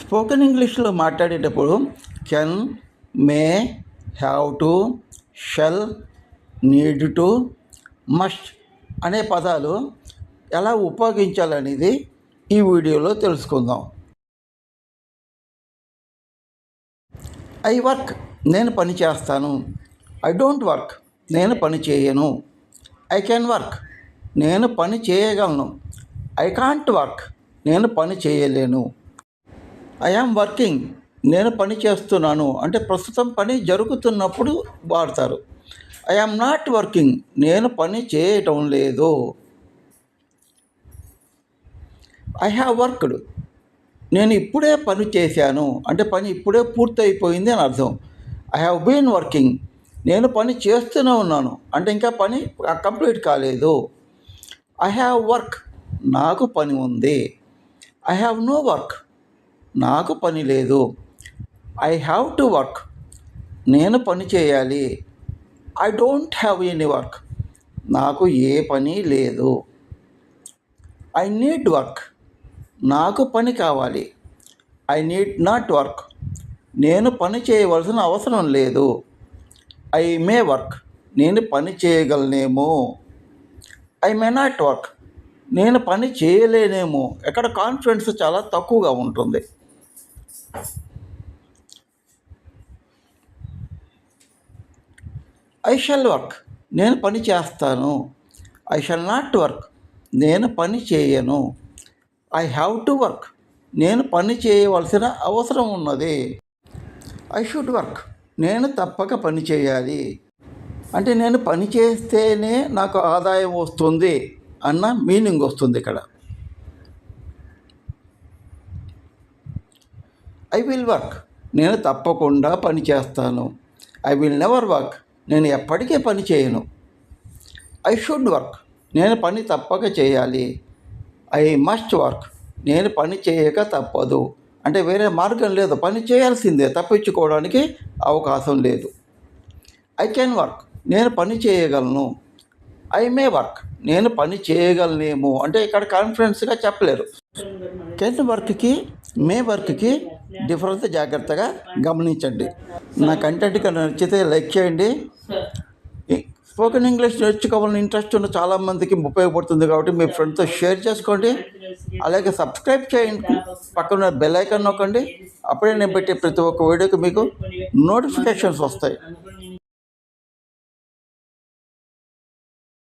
Spoken ఇంగ్లీష్లో మాట్లాడేటప్పుడు can, may, have to, shall, need to, must అనే పదాలు ఎలా ఉపయోగించాలనేది ఈ వీడియోలో తెలుసుకుందాం. ఐ వర్క్, నేను పని చేస్తాను. ఐ డోంట్ వర్క్, నేను పని చేయను. ఐ కెన్ వర్క్, నేను పని చేయగలను. ఐ కాంట్ వర్క్, నేను పని చేయలేను. ఐ యామ్ వర్కింగ్, నేను పని చేస్తున్నాను అంటే ప్రస్తుతం పని జరుగుతున్నప్పుడు వాడతారు. ఐ యామ్ నాట్ వర్కింగ్, నేను పని చేయటం లేదు. ఐ హ్యావ్ వర్క్డ్, నేను ఇప్పుడే పని చేశాను అంటే పని ఇప్పుడే పూర్తయిపోయింది అని అర్థం. ఐ హ్యావ్ బీన్ వర్కింగ్, నేను పని చేస్తూనే ఉన్నాను అంటే ఇంకా పని కంప్లీట్ కాలేదు. ఐ హ్యావ్ వర్క్, నాకు పని ఉంది. ఐ హ్యావ్ నో వర్క్, నాకు పని లేదు. ఐ హ్యావ్ టు వర్క్, నేను పని చేయాలి. I don't have any work, నాకు ఏ పని లేదు. ఐ నీడ్ వర్క్, నాకు పని కావాలి. ఐ నీడ్ నాట్ వర్క్, నేను పని చేయవలసిన అవసరం లేదు. ఐ మే వర్క్, నేను పని చేయగలనేమో. ఐ మే నాట్ వర్క్, నేను పని చేయలేనేమో. ఇక్కడ కాన్ఫిడెన్స్ చాలా తక్కువగా ఉంటుంది. ఐ షల్ వర్క్, నేను పని చేస్తాను. ఐ షల్ నాట్ వర్క్, నేను పని చేయను. ఐ హ్యావ్ టు వర్క్, నేను పని చేయవలసిన అవసరం ఉన్నది. ఐ షుడ్ వర్క్, నేను తప్పక పని చేయాలి అంటే నేను పని చేస్తేనే నాకు ఆదాయం వస్తుంది అన్న మీనింగ్ వస్తుంది ఇక్కడ. ఐ విల్ వర్క్, నేను తప్పకుండా పని చేస్తాను. ఐ విల్ నెవర్ వర్క్, నేను ఎప్పటికీ పని చేయను. ఐ షుడ్ వర్క్, నేను పని తప్పక చేయాలి. ఐ మస్ట్ వర్క్, నేను పని చేయక తప్పదు అంటే వేరే మార్గం లేదు, పని చేయాల్సిందే, తప్పించుకోవడానికి అవకాశం లేదు. ఐ కెన్ వర్క్, నేను పని చేయగలను. ఐ మే వర్క్, నేను పని చేయగలనేమో అంటే ఇక్కడ కాన్ఫిడెన్స్గా చెప్పలేరు. కెన్ వర్క్కి మే వర్క్కి డిఫరెన్స్ జాగ్రత్తగా గమనించండి. నా కంటెంట్ కనుక నచ్చితే లైక్ చేయండి. స్పోకెన్ ఇంగ్లీష్ నేర్చుకోవాలని ఇంట్రెస్ట్ ఉన్న చాలామందికి ఉపయోగపడుతుంది కాబట్టి మీ ఫ్రెండ్స్తో షేర్ చేసుకోండి. అలాగే సబ్స్క్రైబ్ చేయండి, పక్కన బెల్ ఐకాన్ నొక్కండి. అప్పుడే నేను పెట్టే ప్రతి ఒక్క వీడియోకి మీకు నోటిఫికేషన్స్ వస్తాయి.